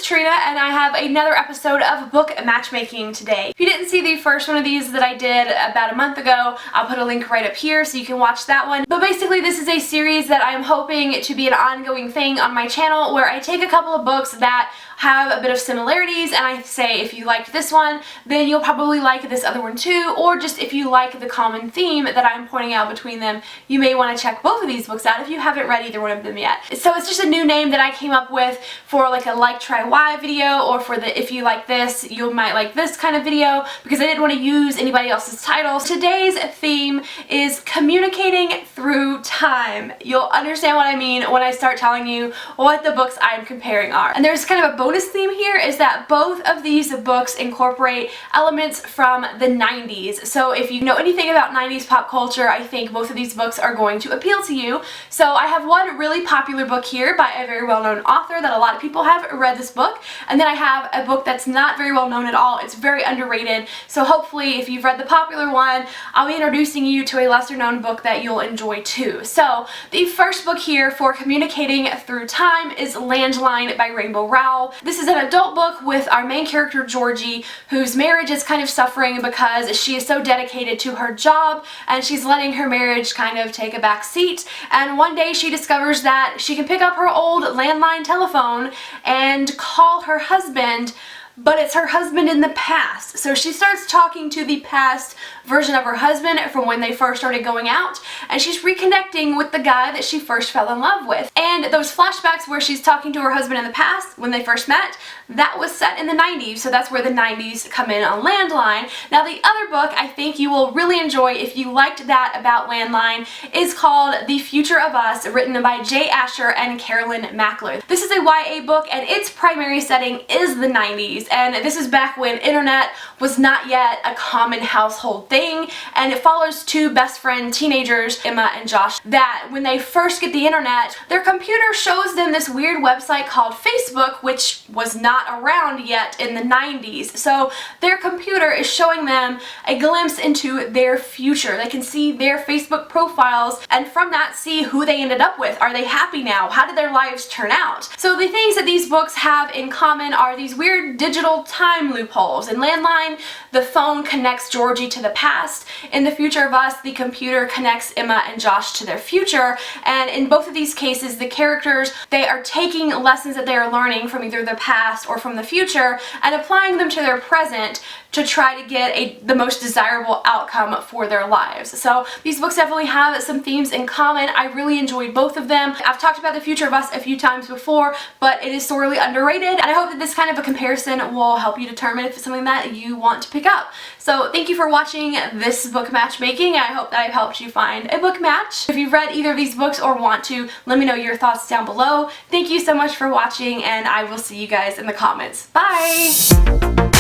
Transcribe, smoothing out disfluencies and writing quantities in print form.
it's Trina, and I have another episode of Book Matchmaking today. If you didn't see the first one of these that I did about a month ago, I'll put a link right up here so you can watch that one. But basically this is a series that I'm hoping to be an ongoing thing on my channel where I take a couple of books that have a bit of similarities and I say if you liked this one, then you'll probably like this other one too, or just if you like the common theme that I'm pointing out between them, you may want to check both of these books out if you haven't read either one of them yet. So it's just a new name that I came up with for like a like try why video, or for the if you like this, you might like this kind of video, because I didn't want to use anybody else's titles. Today's theme is communicating through time. You'll understand what I mean when I start telling you what the books I'm comparing are. And there's kind of a bonus theme here is that both of these books incorporate elements from the 90s. So if you know anything about 90s pop culture, I think both of these books are going to appeal to you. So I have one really popular book here by a very well-known author that a lot of people have read this book, and then I have a book that's not very well known at all. It's very underrated. So hopefully if you've read the popular one, I'll be introducing you to a lesser known book that you'll enjoy too. So the first book here for communicating through time is Landline by Rowell. This is an adult book with our main character Georgie, whose marriage is kind of suffering because she is so dedicated to her job and she's letting her marriage kind of take a back seat. And one day she discovers that she can pick up her old landline telephone and call her husband, but it's her husband in the past. So she starts talking to the past version of her husband from when they first started going out, and she's reconnecting with the guy that she first fell in love with. And those flashbacks where she's talking to her husband in the past when they first met, that was set in the 90s, so that's where the 90s come in on Landline. Now the other book I think you will really enjoy if you liked that about Landline is called The Future of Us, written by J. Asher and Carolyn Mackler. This is a YA book and its primary setting is the 90s, and this is back when internet was not yet a common household thing, and it follows two best friend teenagers, Emma and Josh, that when they first get the internet, their computer shows them this weird website called Facebook, which was not around yet in the 90s. So their computer is showing them a glimpse into their future. They can see their Facebook profiles and from that see who they ended up with. Are they happy now? How did their lives turn out? So the things that these books have in common are these weird digital time loopholes. In Landline, the phone connects Georgie to the past. In The Future of Us, the computer connects Emma and Josh to their future. And in both of these cases, the characters, they are taking lessons that they are learning from either the past or from the future and applying them to their present to try to get the most desirable outcome for their lives. So these books definitely have some themes in common. I really enjoyed both of them. I've talked about The Future of Us a few times before, but it is sorely underrated, and I hope that this kind of a comparison will help you determine if it's something that you want to pick up. So thank you for watching this book matchmaking. I hope that I've helped you find a book match. If you've read either of these books or want to, let me know your thoughts down below. Thank you so much for watching, and I will see you guys in the comments. Bye!